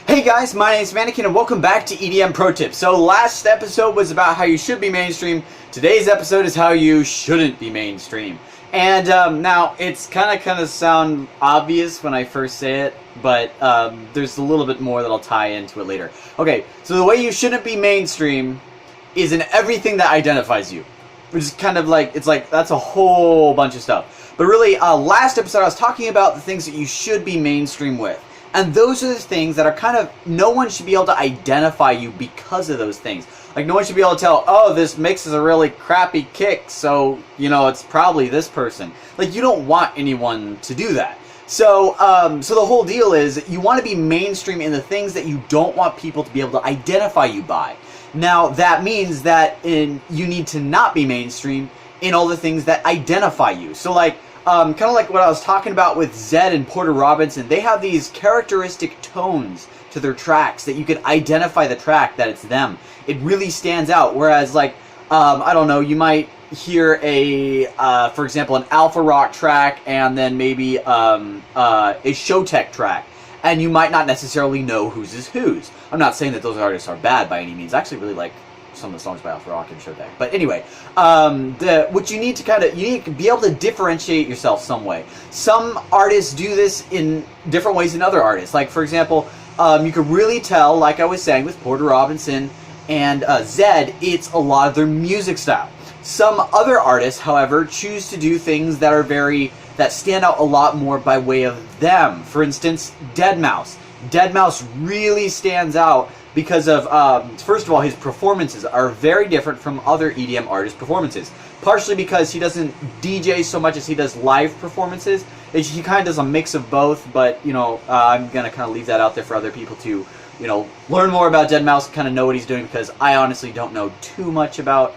Hey guys, my name is Mannequin and welcome back to EDM Pro Tips. So last episode was about how you should be mainstream. Today's episode is how you shouldn't be mainstream. And now it's kind of sound obvious when I first say it, but there's a little bit more that I'll tie into it later. Okay, so the way you shouldn't be mainstream is in everything that identifies you. Which is kind of like, it's like, that's a whole bunch of stuff. But really, last episode I was talking about the things that you should be mainstream with. And those are the things that are kind of, no one should be able to identify you because of those things. Like, no one should be able to tell, oh, this mix is a really crappy kick, so, you know, it's probably this person. Like, you don't want anyone to do that. So, so the whole deal is, you want to be mainstream in the things that you don't want people to be able to identify you by. Now, that means that you need to not be mainstream in all the things that identify you. So, like, kind of like what I was talking about with Zedd and Porter Robinson, they have these characteristic tones to their tracks that you can identify the track that it's them. It really stands out. Whereas, like, I don't know, you might hear for example, an Alpha Rock track and then maybe a Showtek track, and you might not necessarily know whose is whose. I'm not saying that those artists are bad by any means. I actually really like some of the songs by Alpha Rock and Showtek. But anyway, what you need to you need to be able to differentiate yourself some way. Some artists do this in different ways than other artists. Like, for example, you could really tell, like I was saying with Porter Robinson and Zedd, it's a lot of their music style. Some other artists, however, choose to do things that are that stand out a lot more by way of them. For instance, Deadmau5. Deadmau5 really stands out because of, first of all, his performances are very different from other EDM artists' performances. Partially because he doesn't DJ so much as he does live performances. He kind of does a mix of both, but, you know, I'm going to kind of leave that out there for other people to, you know, learn more about Deadmau5 and kind of know what he's doing, because I honestly don't know too much about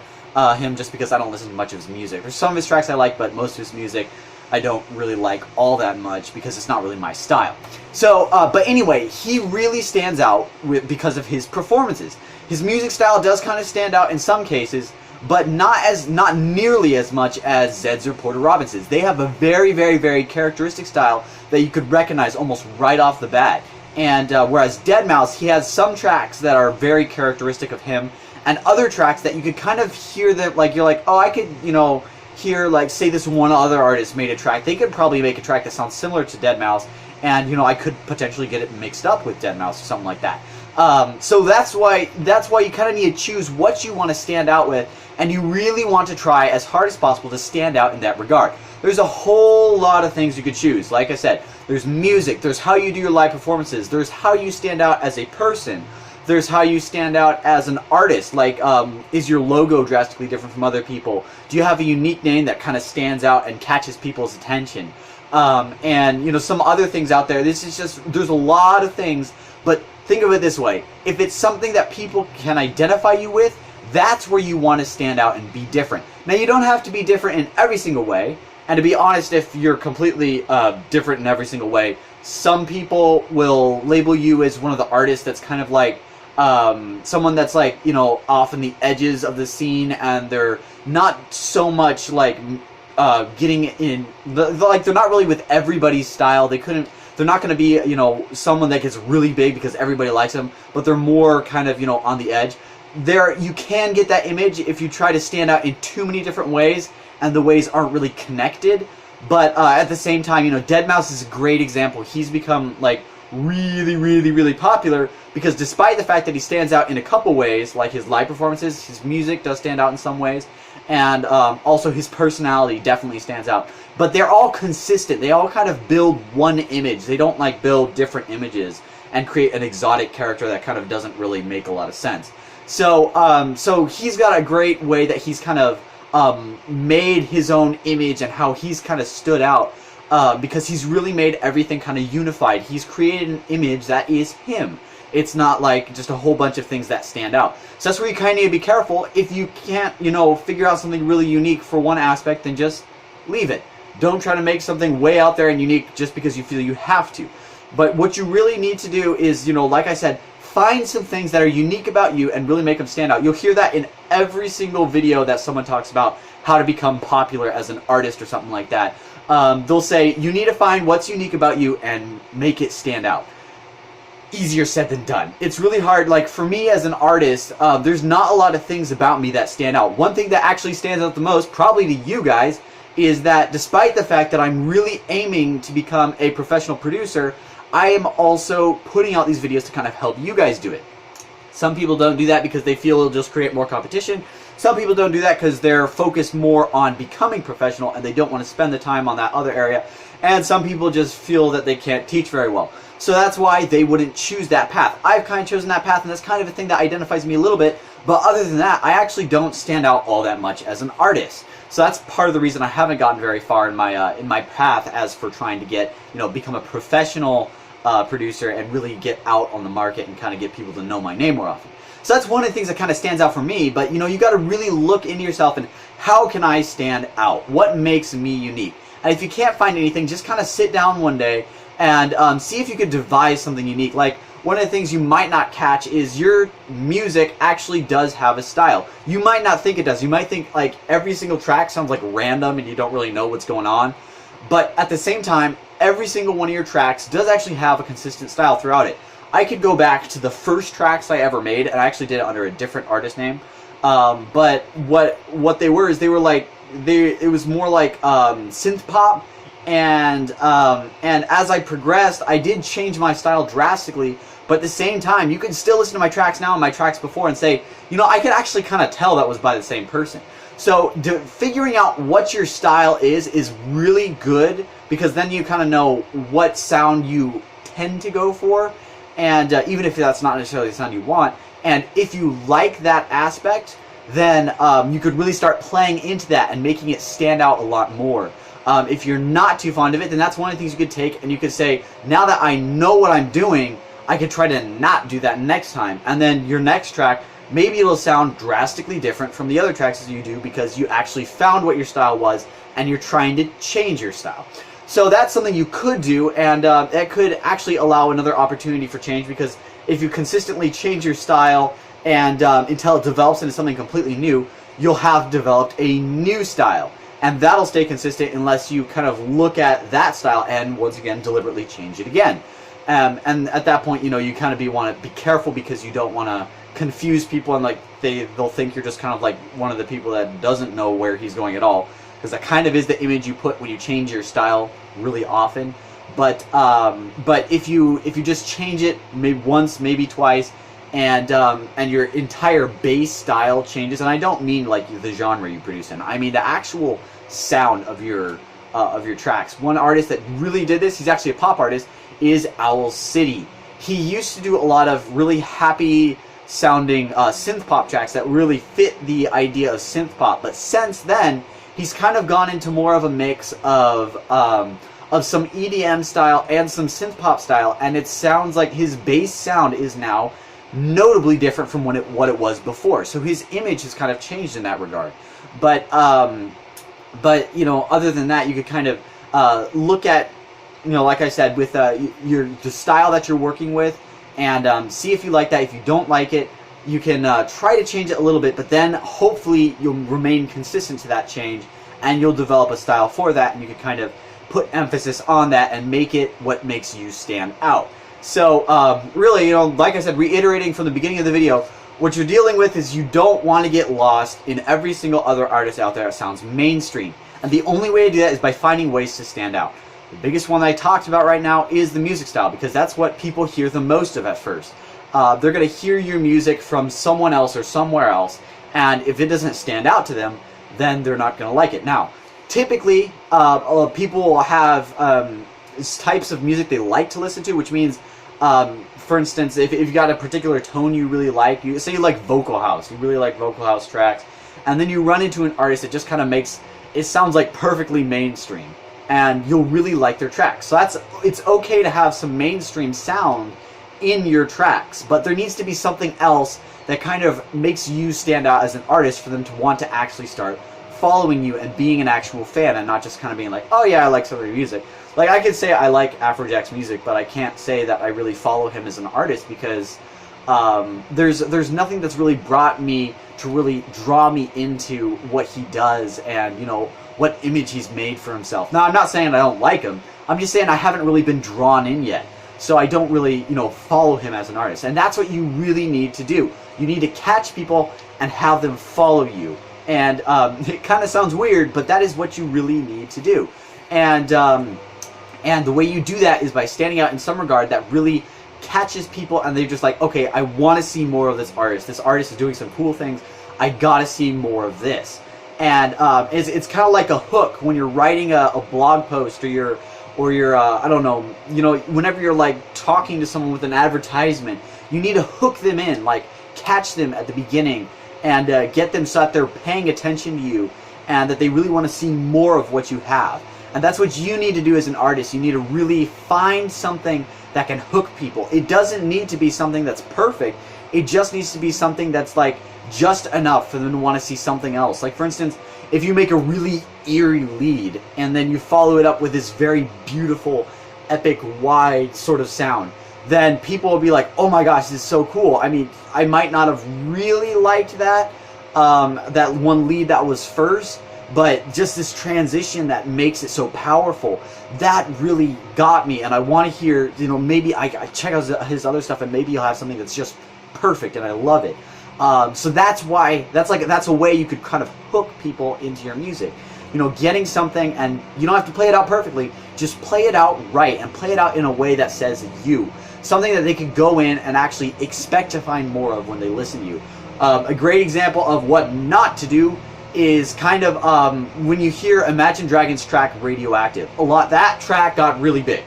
him just because I don't listen to much of his music. There's some of his tracks I like, but most of his music I don't really like all that much because it's not really my style. So, but anyway, he really stands out because of his performances. His music style does kind of stand out in some cases, but not nearly as much as Zedd's or Porter Robinson's. They have a very, very, very characteristic style that you could recognize almost right off the bat. And whereas Deadmau5, he has some tracks that are very characteristic of him, and other tracks that you could kind of hear that, like, you're like, oh, I could, you know, hear, like, say this one other artist made a track. They could probably make a track that sounds similar to Deadmau5, and, you know, I could potentially get it mixed up with Deadmau5 or something like that. So that's why you kind of need to choose what you want to stand out with, and you really want to try as hard as possible to stand out in that regard. There's a whole lot of things you could choose. Like I said, there's music, there's how you do your live performances, there's how you stand out as a person, there's how you stand out as an artist. Like, is your logo drastically different from other people? Do you have a unique name that kind of stands out and catches people's attention? And, you know, some other things out there. This is just, there's a lot of things, but think of it this way. If it's something that people can identify you with, that's where you want to stand out and be different. Now, you don't have to be different in every single way. And to be honest, if you're completely different in every single way, some people will label you as one of the artists that's kind of like, someone that's, like, you know, off in the edges of the scene, and they're not so much like getting in, like, they're not really with everybody's style. They're not going to be, you know, someone that gets really big because everybody likes them, but they're more kind of, you know, on the edge. You can get that image if you try to stand out in too many different ways, and the ways aren't really connected. But at the same time, you know, Deadmau5 is a great example. He's become, like, really, really, really popular because despite the fact that he stands out in a couple ways, like his live performances, his music does stand out in some ways, and also his personality definitely stands out. But they're all consistent. They all kind of build one image. They don't, like, build different images and create an exotic character that kind of doesn't really make a lot of sense. So, so he's got a great way that he's kind of made his own image and how he's kind of stood out. Because he's really made everything kind of unified. He's created an image that is him. It's not like just a whole bunch of things that stand out. So that's where you kind of need to be careful. If you can't, you know, figure out something really unique for one aspect, then just leave it. Don't try to make something way out there and unique just because you feel you have to. But what you really need to do is, you know, like I said, find some things that are unique about you and really make them stand out. You'll hear that in every single video that someone talks about how to become popular as an artist or something like that. They'll say, you need to find what's unique about you and make it stand out. easier said than done. It's really hard. Like, for me as an artist, there's not a lot of things about me that stand out. One thing that actually stands out the most, probably to you guys, is that despite the fact that I'm really aiming to become a professional producer, I am also putting out these videos to kind of help you guys do it. Some people don't do that because they feel it'll just create more competition. Some people don't do that because they're focused more on becoming professional and they don't want to spend the time on that other area. And some people just feel that they can't teach very well. So that's why they wouldn't choose that path. I've kind of chosen that path, and that's kind of a thing that identifies me a little bit. But other than that, I actually don't stand out all that much as an artist. So that's part of the reason I haven't gotten very far in my path as for trying to get, become a professional producer and really get out on the market and kind of get people to know my name more often. So that's one of the things that kind of stands out for me. But you got to really look into yourself and how can I stand out? What makes me unique? And if you can't find anything, just kind of sit down one day and see if you could devise something unique. Like, one of the things you might not catch is your music actually does have a style. You might not think it does. You might think like every single track sounds like random and you don't really know what's going on. But at the same time, every single one of your tracks does actually have a consistent style throughout it. I could go back to the first tracks I ever made, and I actually did it under a different artist name. But what they were is it was more like synth pop. And as I progressed, I did change my style drastically, but at the same time, you can still listen to my tracks now and my tracks before and say, I could actually kind of tell that was by the same person. So figuring out what your style is really good, because then you kind of know what sound you tend to go for, and even if that's not necessarily the sound you want, and if you like that aspect, then you could really start playing into that and making it stand out a lot more. If you're not too fond of it, then that's one of the things you could take and you could say, now that I know what I'm doing, I could try to not do that next time. And then your next track, maybe it'll sound drastically different from the other tracks as you do because you actually found what your style was and you're trying to change your style. So that's something you could do, and that could actually allow another opportunity for change, because if you consistently change your style and until it develops into something completely new, you'll have developed a new style. And that'll stay consistent unless you kind of look at that style and once again deliberately change it again. And at that point, you kind of want to be careful because you don't want to confuse people and they'll think you're just kind of like one of the people that doesn't know where he's going at all. Because that kind of is the image you put when you change your style really often. But if you just change it maybe once, maybe twice, and your entire base style changes, and I don't mean like the genre you produce in, I mean the actual sound of your tracks. One artist that really did this, he's actually a pop artist, is Owl City. He used to do a lot of really happy sounding synth pop tracks that really fit the idea of synth pop, but since then he's kind of gone into more of a mix of some EDM style and some synth pop style, and it sounds like his bass sound is now notably different from what it was before. So his image has kind of changed in that regard. But other than that, you could kind of look at, like I said, with the style that you're working with, and see if you like that. If you don't like it, you can try to change it a little bit, but then hopefully you'll remain consistent to that change, and you'll develop a style for that, and you can kind of put emphasis on that and make it what makes you stand out. So really, like I said, reiterating from the beginning of the video, what you're dealing with is you don't want to get lost in every single other artist out there that sounds mainstream. And the only way to do that is by finding ways to stand out. The biggest one that I talked about right now is the music style, because that's what people hear the most of at first. They're going to hear your music from someone else or somewhere else, and if it doesn't stand out to them, then they're not going to like it. Now, typically, people will have types of music they like to listen to, which means, for instance, if you've got a particular tone you really like, say you like vocal house, you really like vocal house tracks, and then you run into an artist that just kind of it sounds like perfectly mainstream, and you'll really like their tracks. So it's okay to have some mainstream sound in your tracks, but there needs to be something else that kind of makes you stand out as an artist for them to want to actually start following you and being an actual fan, and not just kind of being like, oh yeah, I like some of your music. Like, I could say I like Afrojack's music, but I can't say that I really follow him as an artist, because there's nothing that's really brought me to really draw me into what he does and, what image he's made for himself. Now, I'm not saying I don't like him. I'm just saying I haven't really been drawn in yet. so I don't really, follow him as an artist. And that's what you really need to do. You need to catch people and have them follow you. And it kind of sounds weird, but that is what you really need to do. And the way you do that is by standing out in some regard that really catches people, and they're just like, okay, I want to see more of this artist. This artist is doing some cool things. I gotta see more of this. And it's kind of like a hook when you're writing a blog post, or you're I don't know, whenever you're like talking to someone with an advertisement, you need to hook them in, like catch them at the beginning, and get them so that they're paying attention to you, and that they really want to see more of what you have. And that's what you need to do as an artist. You need to really find something that can hook people. It doesn't need to be something that's perfect. It just needs to be something that's like just enough for them to want to see something else. Like, for instance, if you make a really eerie lead and then you follow it up with this very beautiful, epic, wide sort of sound, then people will be like, oh my gosh, this is so cool. I mean, I might not have really liked that, that one lead that was first, but just this transition that makes it so powerful, that really got me. And I want to hear, maybe I check out his other stuff, and maybe he'll have something that's just perfect, and I love it. So that's why, that's a way you could kind of hook people into your music. Getting something, and you don't have to play it out perfectly, just play it out right, and play it out in a way that says you. Something that they could go in and actually expect to find more of when they listen to you. A great example of what not to do is kind of when you hear Imagine Dragons' track Radioactive. That track got really big.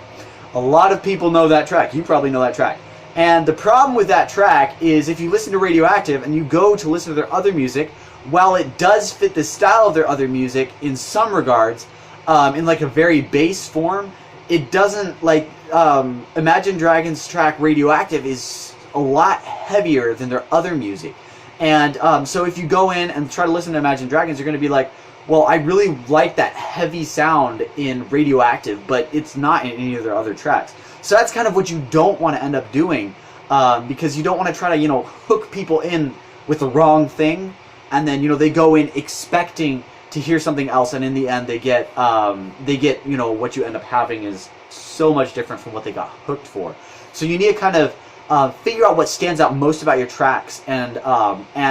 A lot of people know that track. You probably know that track. And the problem with that track is, if you listen to Radioactive and you go to listen to their other music, while it does fit the style of their other music in some regards, in like a very bass form, it doesn't, like, Imagine Dragons' track Radioactive is a lot heavier than their other music. And so if you go in and try to listen to Imagine Dragons, you're going to be like, well, I really like that heavy sound in Radioactive, but it's not in any of their other tracks. So that's kind of what you don't want to end up doing, because you don't want to try to, hook people in with the wrong thing, and then, they go in expecting to hear something else, and in the end they get, what you end up having is so much different from what they got hooked for. So you need to kind of figure out what stands out most about your tracks, and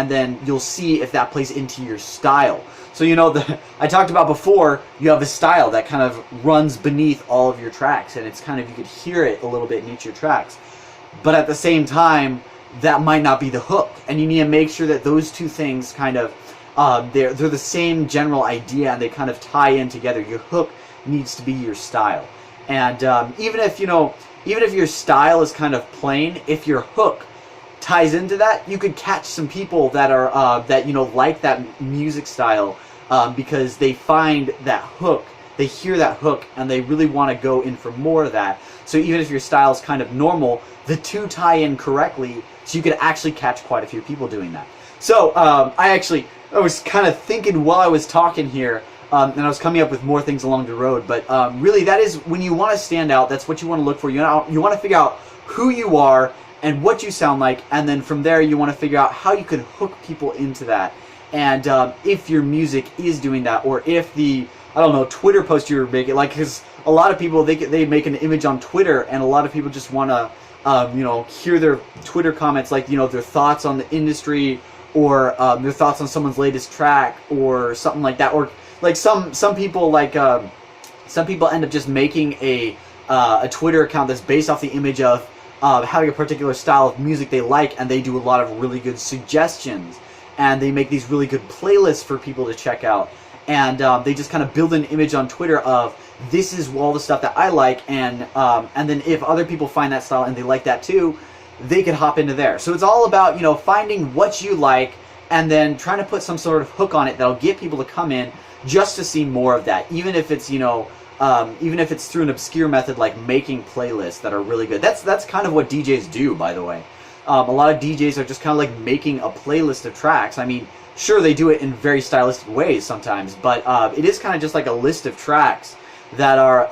then you'll see if that plays into your style. So I talked about before, you have a style that kind of runs beneath all of your tracks, and it's kind of, you could hear it a little bit in each of your tracks. But at the same time, that might not be the hook, and you need to make sure that those two things kind of, they're the same general idea, and they kind of tie in together. Your hook needs to be your style. And even if your style is kind of plain, if your hook ties into that, you could catch some people that are like that music style, because they find that hook, they hear that hook, and they really want to go in for more of that. So even if your style is kind of normal, the two tie in correctly, so you could actually catch quite a few people doing that. So I was kind of thinking while I was talking here, and I was coming up with more things along the road, but really that is, when you want to stand out, that's what you want to look for. You want to figure out who you are and what you sound like, and then from there you want to figure out how you can hook people into that. And if your music is doing that, or if the, I don't know, Twitter post you're making, like, because a lot of people, they make an image on Twitter, and a lot of people just want to hear their Twitter comments, like, their thoughts on the industry, or their thoughts on someone's latest track, or something like that. Or like some people, like some people end up just making a Twitter account that's based off the image of having a particular style of music they like, and they do a lot of really good suggestions, and they make these really good playlists for people to check out, and they just kind of build an image on Twitter of, this is all the stuff that I like, and then if other people find that style and they like that too, they could hop into there. So it's all about, finding what you like, and then trying to put some sort of hook on it that'll get people to come in just to see more of that, even if it's, even if it's through an obscure method like making playlists that are really good. That's kind of what DJs do, by the way. A lot of DJs are just kind of like making a playlist of tracks. I mean, sure, they do it in very stylistic ways sometimes, but it is kind of just like a list of tracks that are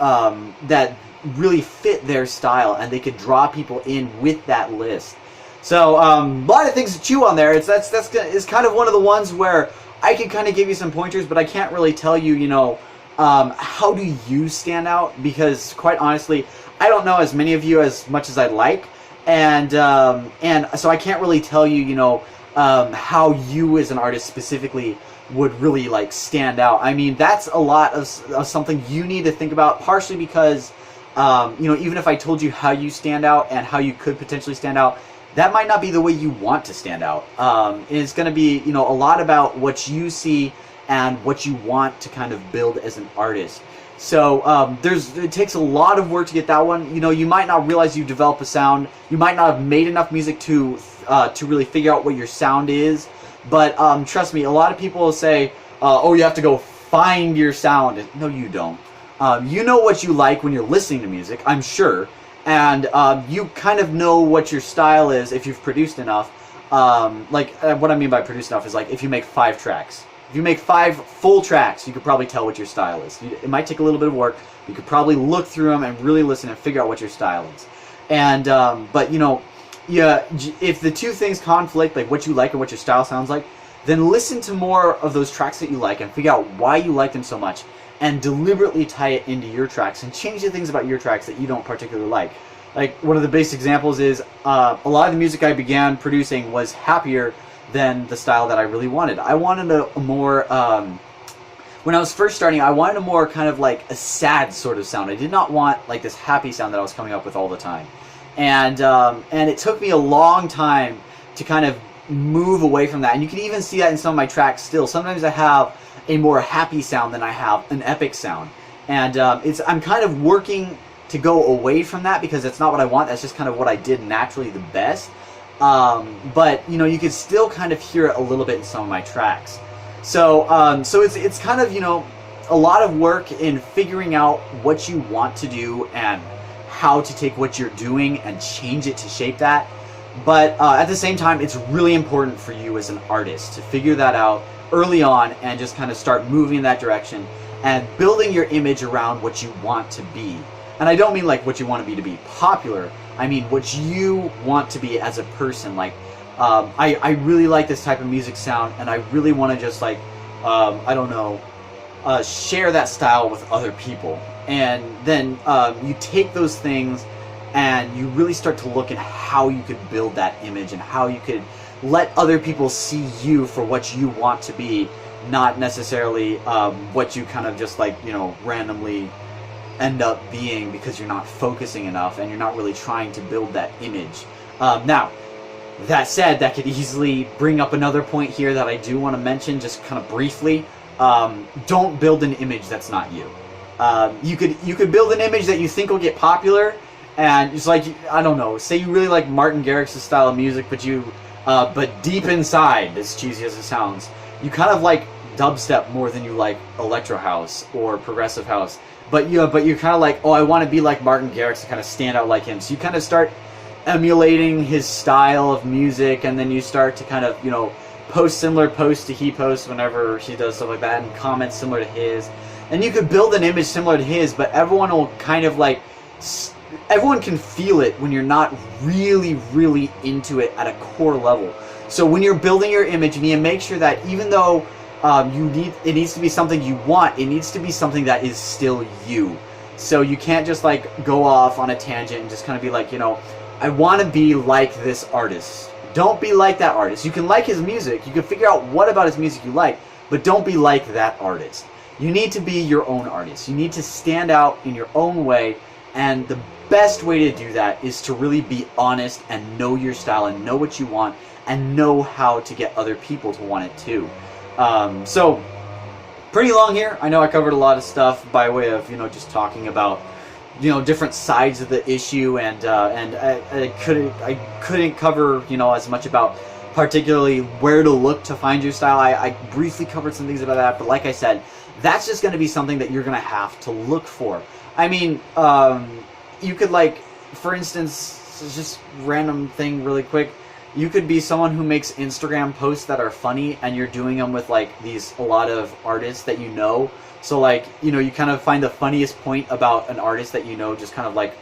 that really fit their style, and they could draw people in with that list. So a lot of things to chew on there. It's kind of one of the ones where I can kind of give you some pointers, but I can't really tell you, how do you stand out, because quite honestly, I don't know as many of you as much as I'd like, and so I can't really tell you, you know, how you as an artist specifically would really like stand out. I mean, that's a lot of something you need to think about, partially because you know, even if I told you how you stand out and how you could potentially stand out, that might not be the way you want to stand out. It's going to be, you know, a lot about what you see and what you want to kind of build as an artist. So it takes a lot of work to get that one. You know, you might not realize you develop a sound. You might not have made enough music to really figure out what your sound is. But trust me, a lot of people will say, oh, you have to go find your sound. No, you don't. You know what you like when you're listening to music, I'm sure. And you kind of know what your style is if you've produced enough. What I mean by produced enough is like if you make 5 tracks. If you make 5 full tracks, you could probably tell what your style is. It might take a little bit of work. You could probably look through them and really listen and figure out what your style is. And but you know, yeah, if the two things conflict, like what you like and what your style sounds like, then listen to more of those tracks that you like and figure out why you like them so much, and deliberately tie it into your tracks and change the things about your tracks that you don't particularly like. Like one of the basic examples is a lot of the music I began producing was happier than the style that I really wanted. I wanted a more when I was first starting, I wanted a more kind of like a sad sort of sound. I did not want like this happy sound that I was coming up with all the time. And it took me a long time to kind of move away from that. And you can even see that in some of my tracks still. Sometimes I have a more happy sound than I have an epic sound. And I'm kind of working to go away from that because it's not what I want. That's just kind of what I did naturally the best. But you know, you can still kind of hear it a little bit in some of my tracks. So it's kind of, you know, a lot of work in figuring out what you want to do and how to take what you're doing and change it to shape that. But at the same time, it's really important for you as an artist to figure that out early on and just kind of start moving in that direction and building your image around what you want to be. And I don't mean like what you want to be popular. I mean what you want to be as a person. Like I really like this type of music sound, and I really want to just like I don't know, share that style with other people. And then you take those things and you really start to look at how you could build that image and how you could let other people see you for what you want to be, not necessarily what you kind of just like, you know, randomly end up being because you're not focusing enough and you're not really trying to build that image. Now, that said, that could easily bring up another point here that I do want to mention just kind of briefly. Don't build an image that's not you. You could build an image that you think will get popular, and it's like, I don't know, say you really like Martin Garrix's style of music, but deep inside, as cheesy as it sounds, you kind of like dubstep more than you like electro house or progressive house. But you're kind of like, oh, I want to be like Martin Garrix to kind of stand out like him. So you kind of start emulating his style of music, and then you start to kind of, you know, post similar posts to he posts whenever he does stuff like that, and comments similar to his. And you could build an image similar to his, but everyone will kind of like, everyone can feel it when you're not really, really into it at a core level. So when you're building your image, you need to make sure that even though it needs to be something you want, it needs to be something that is still you. So you can't just like go off on a tangent and just kind of be like, you know, I want to be like this artist. Don't be like that artist. You can like his music, you can figure out what about his music you like, but don't be like that artist. You need to be your own artist. You need to stand out in your own way, and the best way to do that is to really be honest and know your style and know what you want and know how to get other people to want it too. So pretty long here. I know I covered a lot of stuff by way of, you know, just talking about, you know, different sides of the issue, and I couldn't cover, you know, as much about particularly where to look to find your style. I briefly covered some things about that, but like I said, that's just going to be something that you're going to have to look for. I mean, you could, like, for instance, just random thing really quick, you could be someone who makes Instagram posts that are funny, and you're doing them with like a lot of artists that you know. So like, you know, you kind of find the funniest point about an artist that you know just kind of like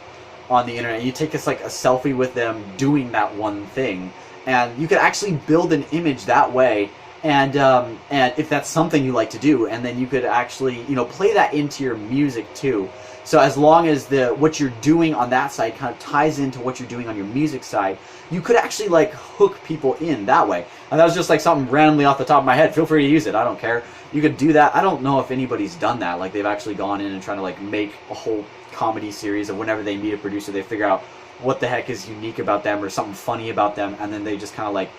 on the internet. You take like a selfie with them doing that one thing, and you could actually build an image that way. And if that's something you like to do, and then you could actually, you know, play that into your music too. So as long as what you're doing on that side kind of ties into what you're doing on your music side, you could actually like hook people in that way. And that was just like something randomly off the top of my head. Feel free to use it. I don't care. You could do that. I don't know if anybody's done that. Like they've actually gone in and trying to like make a whole comedy series of whenever they meet a producer, they figure out what the heck is unique about them or something funny about them, and then they just kind of like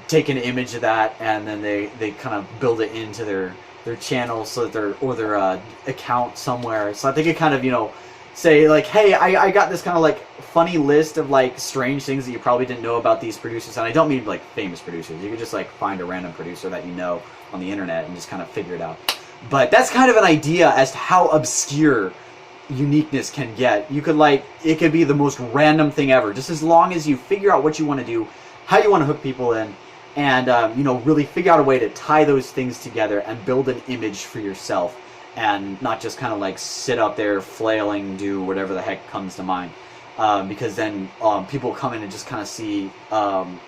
take an image of that and then they kind of build it into their channel, so that their account somewhere, so that they could kind of, you know, say like, hey, I got this kind of like funny list of like strange things that you probably didn't know about these producers. And I don't mean like famous producers. You could just like find a random producer that you know on the internet and just kind of figure it out. But that's kind of an idea as to how obscure uniqueness can get. You could like, it could be the most random thing ever, just as long as you figure out what you want to do, how you want to hook people in, and you know, really figure out a way to tie those things together and build an image for yourself, and not just kind of like sit up there flailing, do whatever the heck comes to mind, because then people come in and just kind of see,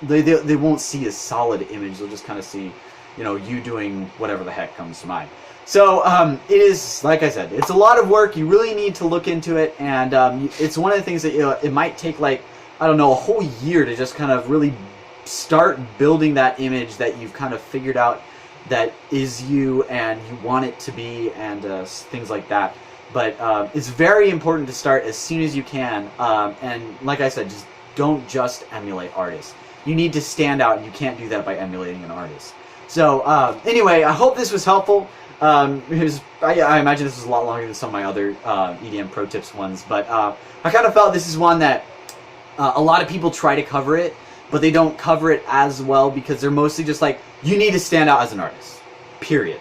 they won't see a solid image. They'll just kind of see, you know, you doing whatever the heck comes to mind. So it is, like I said, it's a lot of work. You really need to look into it, and it's one of the things that, you know, it might take like, I don't know, a whole year to just kind of really start building that image that you've kind of figured out that is you and you want it to be, and things like that. But it's very important to start as soon as you can, and like I said, just don't just emulate artists. You need to stand out, and you can't do that by emulating an artist. So anyway, I hope this was helpful. I imagine this was a lot longer than some of my other EDM Pro Tips ones, but I kind of felt this is one that a lot of people try to cover it, but they don't cover it as well, because they're mostly just like, you need to stand out as an artist, period.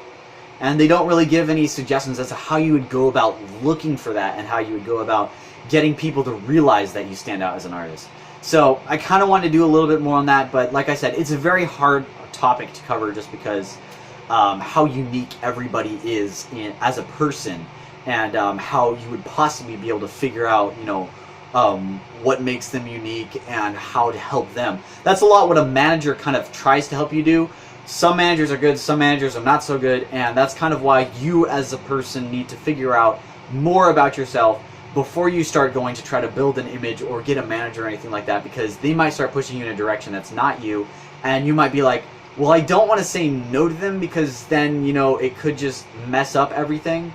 And they don't really give any suggestions as to how you would go about looking for that, and how you would go about getting people to realize that you stand out as an artist. So I kind of wanted to do a little bit more on that, but like I said, it's a very hard topic to cover, just because how unique everybody is as a person, and how you would possibly be able to figure out, you know, what makes them unique and how to help them. That's a lot what a manager kind of tries to help you do. Some managers are good, some managers are not so good, and that's kind of why you as a person need to figure out more about yourself before you start going to try to build an image or get a manager or anything like that, because they might start pushing you in a direction that's not you, and you might be like, well, I don't want to say no to them, because then, you know, it could just mess up everything.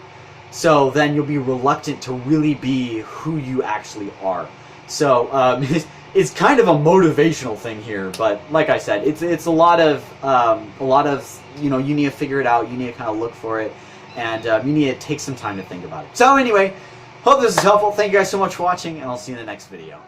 So then you'll be reluctant to really be who you actually are. So it's kind of a motivational thing here, but like I said, it's a lot of you know, you need to figure it out, you need to kind of look for it, and you need to take some time to think about it. So anyway, hope this is helpful. Thank you guys so much for watching, and I'll see you in the next video.